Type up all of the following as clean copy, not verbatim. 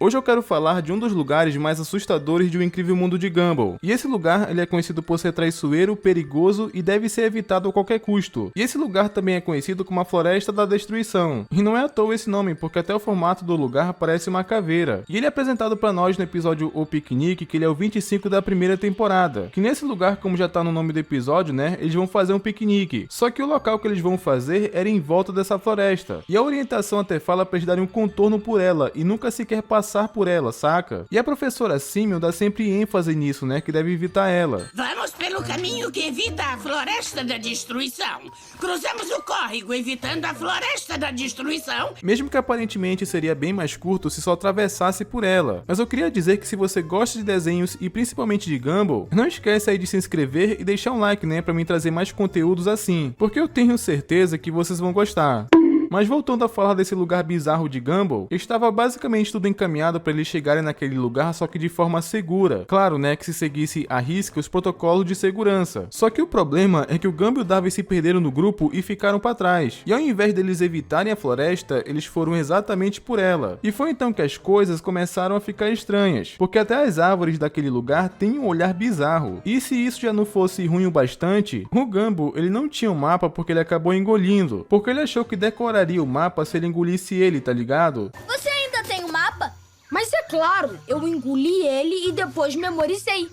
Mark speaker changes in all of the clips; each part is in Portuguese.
Speaker 1: Hoje eu quero falar de um dos lugares mais assustadores de O Incrível Mundo de Gumball. E esse lugar ele é conhecido por ser traiçoeiro, perigoso e deve ser evitado a qualquer custo. E esse lugar também é conhecido como a Floresta da Destruição. E não é à toa esse nome, porque até o formato do lugar parece uma caveira. E ele é apresentado pra nós no episódio O Piquenique, que ele é o 25 da primeira temporada. Que nesse lugar, como já tá no nome do episódio, né, eles vão fazer um piquenique. Só que o local que eles vão fazer era em volta dessa floresta. E a orientação até fala pra eles darem um contorno por ela e nunca sequer passar por ela, saca? E a professora Simon dá sempre ênfase nisso, né, que deve evitar ela.
Speaker 2: Vamos pelo caminho que evita a Floresta da Destruição. Cruzamos o córrego evitando a Floresta da Destruição.
Speaker 1: Mesmo que aparentemente seria bem mais curto se só atravessasse por ela. Mas eu queria dizer que se você gosta de desenhos e principalmente de Gumball, não esquece aí de se inscrever e deixar um like, né, pra mim trazer mais conteúdos assim, porque eu tenho certeza que vocês vão gostar. Mas voltando a falar desse lugar bizarro de Gumball, estava basicamente tudo encaminhado para eles chegarem naquele lugar, só que de forma segura. Claro, né, que se seguisse à risca os protocolos de segurança. Só que o problema é que o Gumball e o Darwin se perderam no grupo e ficaram para trás. E ao invés deles evitarem a floresta, eles foram exatamente por ela. E foi então que as coisas começaram a ficar estranhas, porque até as árvores daquele lugar têm um olhar bizarro. E se isso já não fosse ruim o bastante, o Gumball ele não tinha um mapa porque ele acabou engolindo, porque ele achou que decoraria o mapa se ele engolisse ele, tá ligado?
Speaker 3: Você ainda tem o mapa? Mas é claro, eu engoli ele e depois memorizei.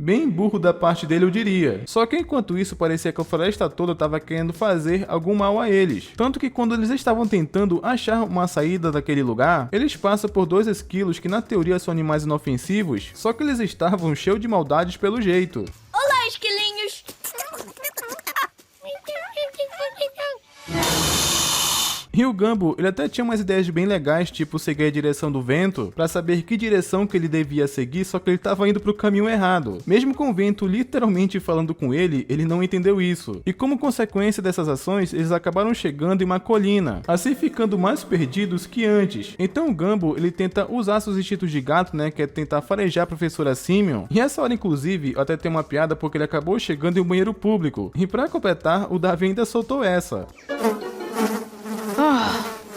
Speaker 1: Bem burro da parte dele, eu diria. Só que enquanto isso, parecia que a floresta toda estava querendo fazer algum mal a eles. Tanto que quando eles estavam tentando achar uma saída daquele lugar, eles passam por dois esquilos que na teoria são animais inofensivos, só que eles estavam cheios de maldades pelo jeito.
Speaker 3: Olá, esquilinhos!
Speaker 1: E o Gumball, ele até tinha umas ideias bem legais, tipo seguir a direção do vento, pra saber que direção que ele devia seguir, só que ele tava indo pro caminho errado. Mesmo com o vento literalmente falando com ele não entendeu isso. E como consequência dessas ações, eles acabaram chegando em uma colina, assim ficando mais perdidos que antes. Então o Gumball, ele tenta usar seus instintos de gato, né, que é tentar farejar a professora Simeon. E essa hora, inclusive, até tem uma piada porque ele acabou chegando em um banheiro público. E pra completar, o Darwin ainda soltou essa.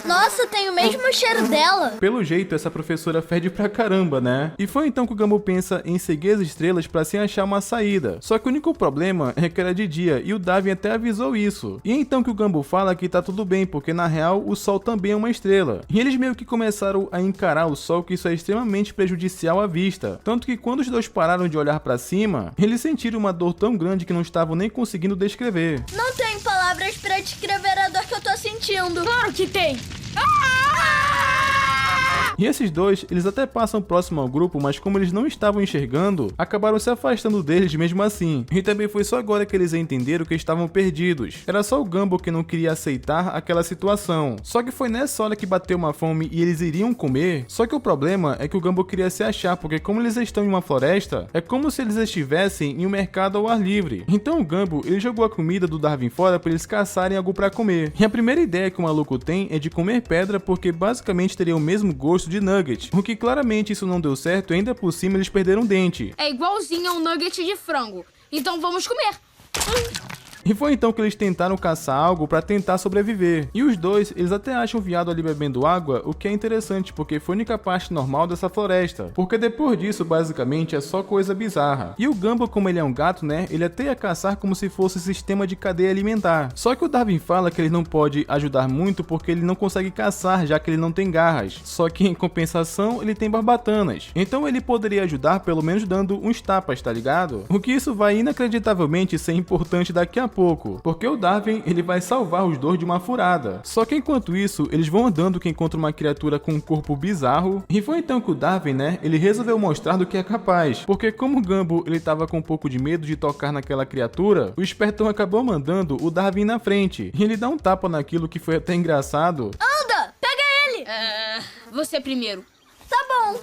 Speaker 3: Nossa, tem o mesmo cheiro dela.
Speaker 1: Pelo jeito, essa professora fede pra caramba, né? E foi então que o Gumball pensa em seguir as estrelas pra se achar uma saída. Só que o único problema é que era de dia, e o Darwin até avisou isso. E é então que o Gumball fala que tá tudo bem, porque na real, o Sol também é uma estrela. E eles meio que começaram a encarar o Sol, que isso é extremamente prejudicial à vista. Tanto que quando os dois pararam de olhar pra cima, eles sentiram uma dor tão grande que não estavam nem conseguindo descrever.
Speaker 3: Não tenho palavras pra descrever a dor que eu tô sentindo. Claro que tem.
Speaker 1: E esses dois, eles até passam próximo ao grupo, mas como eles não estavam enxergando, acabaram se afastando deles mesmo assim. E também foi só agora que eles entenderam que estavam perdidos. Era só o Gumball que não queria aceitar aquela situação. Só que foi nessa hora que bateu uma fome e eles iriam comer. Só que o problema é que o Gumball queria se achar, porque como eles estão em uma floresta, é como se eles estivessem em um mercado ao ar livre. Então o Gumball, ele jogou a comida do Darwin fora para eles caçarem algo para comer. E a primeira ideia que o maluco tem é de comer pedra, porque basicamente teria o mesmo gosto de nugget, o que claramente isso não deu certo e ainda por cima eles perderam um dente.
Speaker 4: É igualzinho a um nugget de frango, então vamos comer.
Speaker 1: E foi então que eles tentaram caçar algo pra tentar sobreviver. E os dois, eles até acham o viado ali bebendo água, o que é interessante, porque foi a única parte normal dessa floresta. Porque depois disso, basicamente, é só coisa bizarra. E o Gumball, como ele é um gato, né, ele até ia caçar como se fosse sistema de cadeia alimentar. Só que o Darwin fala que ele não pode ajudar muito porque ele não consegue caçar, já que ele não tem garras. Só que em compensação, ele tem barbatanas. Então ele poderia ajudar pelo menos dando uns tapas, tá ligado? O que isso vai inacreditavelmente ser importante daqui a pouco, porque o Darwin ele vai salvar os dois de uma furada. Só que enquanto isso, eles vão andando que encontram uma criatura com um corpo bizarro, e foi então que o Darwin, né, ele resolveu mostrar do que é capaz, porque como o Gumball ele tava com um pouco de medo de tocar naquela criatura, o espertão acabou mandando o Darwin na frente, e ele dá um tapa naquilo que foi até engraçado.
Speaker 3: Anda, pega ele.
Speaker 4: Você primeiro.
Speaker 3: Tá bom.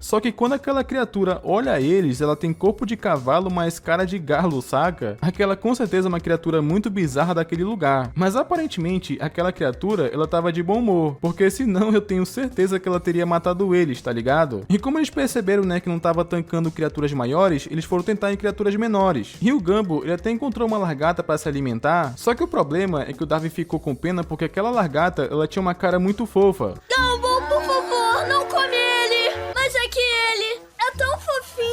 Speaker 1: Só que quando aquela criatura olha eles, ela tem corpo de cavalo, mas cara de galo, saca? Aquela com certeza é uma criatura muito bizarra daquele lugar. Mas aparentemente, aquela criatura, ela tava de bom humor, porque senão eu tenho certeza que ela teria matado eles, tá ligado? E como eles perceberam, né, que não tava tancando criaturas maiores, eles foram tentar em criaturas menores. E o Gumbo, ele até encontrou uma largata para se alimentar, só que o problema é que o Darwin ficou com pena porque aquela largata, ela tinha uma cara muito fofa.
Speaker 3: Gumbo, por favor, não come ele! Mas é que ele é tão fofinho!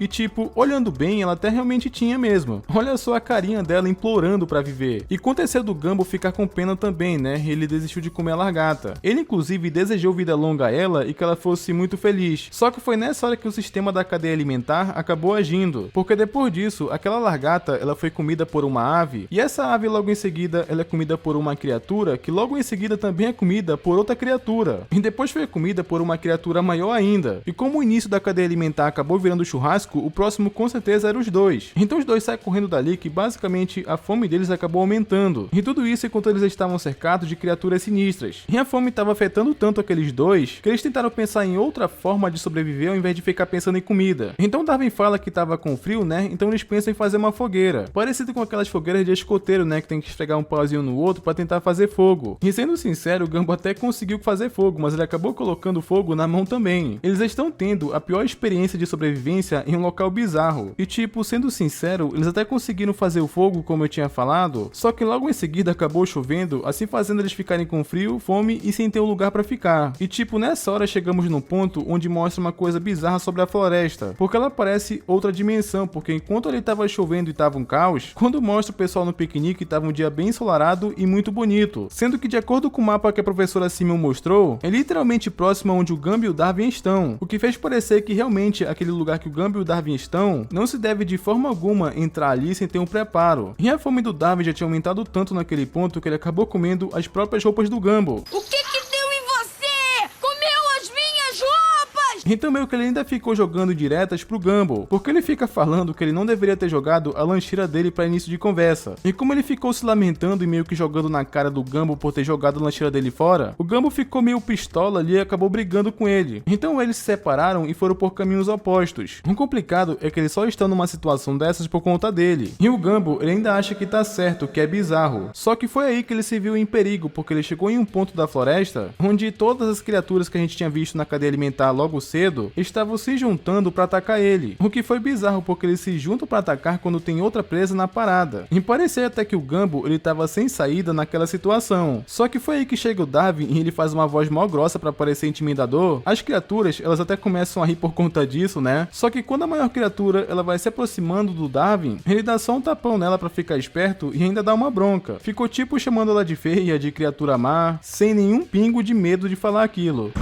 Speaker 1: E tipo, olhando bem, ela até realmente tinha mesmo. Olha só a carinha dela implorando pra viver. E aconteceu do Gumbo ficar com pena também, né? Ele desistiu de comer a largata. Ele inclusive desejou vida longa a ela e que ela fosse muito feliz. Só que foi nessa hora que o sistema da cadeia alimentar acabou agindo. Porque depois disso, aquela largata, ela foi comida por uma ave. E essa ave logo em seguida, ela é comida por uma criatura, que logo em seguida também é comida por outra criatura. E depois foi comida por uma criatura maior ainda. E como o início da cadeia alimentar acabou virando churrasco, o próximo com certeza eram os dois. Então os dois saem correndo dali que basicamente a fome deles acabou aumentando. E tudo isso enquanto eles estavam cercados de criaturas sinistras. E a fome estava afetando tanto aqueles dois que eles tentaram pensar em outra forma de sobreviver ao invés de ficar pensando em comida. Então Darwin fala que estava com frio, né? Então eles pensam em fazer uma fogueira. Parecido com aquelas fogueiras de escoteiro, né? Que tem que esfregar um pauzinho no outro para tentar fazer fogo. E sendo sincero, o Gumbo até conseguiu fazer fogo, mas ele acabou colocando fogo na mão também. Eles estão tendo a pior experiência de sobrevivência em um local bizarro. E tipo, sendo sincero, eles até conseguiram fazer o fogo, como eu tinha falado, só que logo em seguida acabou chovendo, assim fazendo eles ficarem com frio, fome e sem ter um lugar pra ficar. E tipo, nessa hora chegamos num ponto onde mostra uma coisa bizarra sobre a floresta, porque ela parece outra dimensão, porque enquanto ali tava chovendo e tava um caos, quando mostra o pessoal no piquenique tava um dia bem ensolarado e muito bonito, sendo que de acordo com o mapa que a professora Simon mostrou, é literalmente próximo onde o Gumbo e o Darwin estão, o que fez parecer que realmente aquele lugar que o Gumbo e o Darwin estão, não se deve de forma alguma entrar ali sem ter um preparo. E a fome do Darwin já tinha aumentado tanto naquele ponto que ele acabou comendo as próprias roupas do Gumbo.
Speaker 3: O que deu em você? Comeu as minhas roupas!
Speaker 1: Então meio que ele ainda ficou jogando diretas pro Gumbo, porque ele fica falando que ele não deveria ter jogado a lancheira dele para início de conversa. E como ele ficou se lamentando e meio que jogando na cara do Gumbo por ter jogado a lancheira dele fora, o Gumbo ficou meio pistola ali e acabou brigando com ele. Então eles se separaram e foram por caminhos opostos. O complicado é que eles só estão numa situação dessas por conta dele. E o Gumbo, ele ainda acha que tá certo, que é bizarro. Só que foi aí que ele se viu em perigo, porque ele chegou em um ponto da floresta onde todas as criaturas que a gente tinha visto na cadeia alimentar logo cedo estavam se juntando para atacar ele. O que foi bizarro, porque eles se juntam para atacar quando tem outra presa na parada. E parecia até que o Gumbo, ele tava sem saída naquela situação. Só que foi aí que chega o Darwin e ele faz uma voz mó grossa para parecer intimidador. As criaturas, elas até começam a rir por conta disso, né? Só que quando a maior criatura, ela vai se aproximando do Darwin, ele dá só um tapão nela para ficar esperto e ainda dá uma bronca. Ficou tipo chamando ela de feia, de criatura má, sem nenhum pingo de medo de falar aquilo.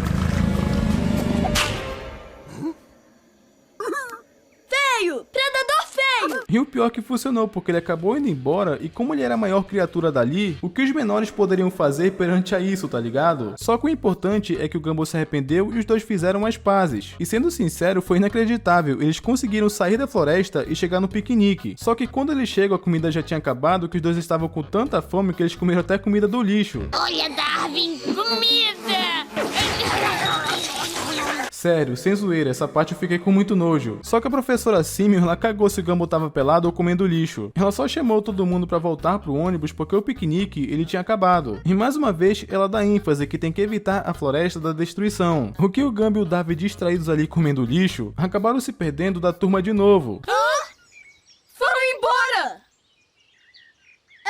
Speaker 3: Predador feio!
Speaker 1: E o pior que funcionou, porque ele acabou indo embora e como ele era a maior criatura dali, o que os menores poderiam fazer perante a isso, tá ligado? Só que o importante é que o Gumbo se arrependeu e os dois fizeram as pazes. E sendo sincero, foi inacreditável, eles conseguiram sair da floresta e chegar no piquenique. Só que quando eles chegam, a comida já tinha acabado, que os dois estavam com tanta fome que eles comeram até comida do lixo.
Speaker 2: Olha, Darwin, comida!
Speaker 1: Sério, sem zoeira, essa parte eu fiquei com muito nojo. Só que a professora Simon, ela cagou se o Gumbo tava pelado ou comendo lixo. Ela só chamou todo mundo pra voltar pro ônibus porque o piquenique, ele tinha acabado. E mais uma vez, ela dá ênfase que tem que evitar a floresta da destruição. O que o Gumbo e o Darwin distraídos ali comendo lixo, acabaram se perdendo da turma de novo.
Speaker 3: Foram embora!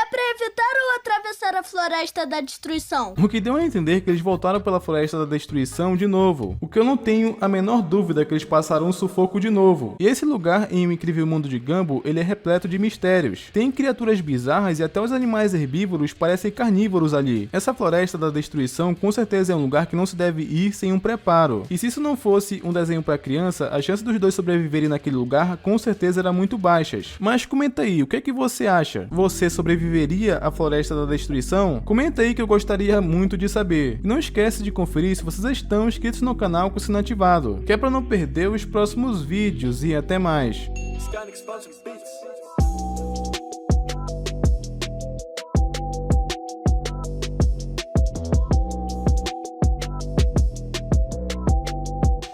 Speaker 3: É pra evitar ou atravessar a floresta da destruição?
Speaker 1: O que deu a entender que eles voltaram pela floresta da destruição de novo. O que eu não tenho a menor dúvida é que eles passaram um sufoco de novo. E esse lugar em O Incrível Mundo de Gumbo, ele é repleto de mistérios. Tem criaturas bizarras e até os animais herbívoros parecem carnívoros ali. Essa floresta da destruição com certeza é um lugar que não se deve ir sem um preparo. E se isso não fosse um desenho para criança, a chance dos dois sobreviverem naquele lugar com certeza eram muito baixas. Mas comenta aí, o que é que você acha? Você sobreviveria à floresta da destruição? Comenta aí que eu gostaria muito de saber. E não esquece de conferir se vocês estão inscritos no canal com o sino ativado, que é para não perder os próximos vídeos e até mais.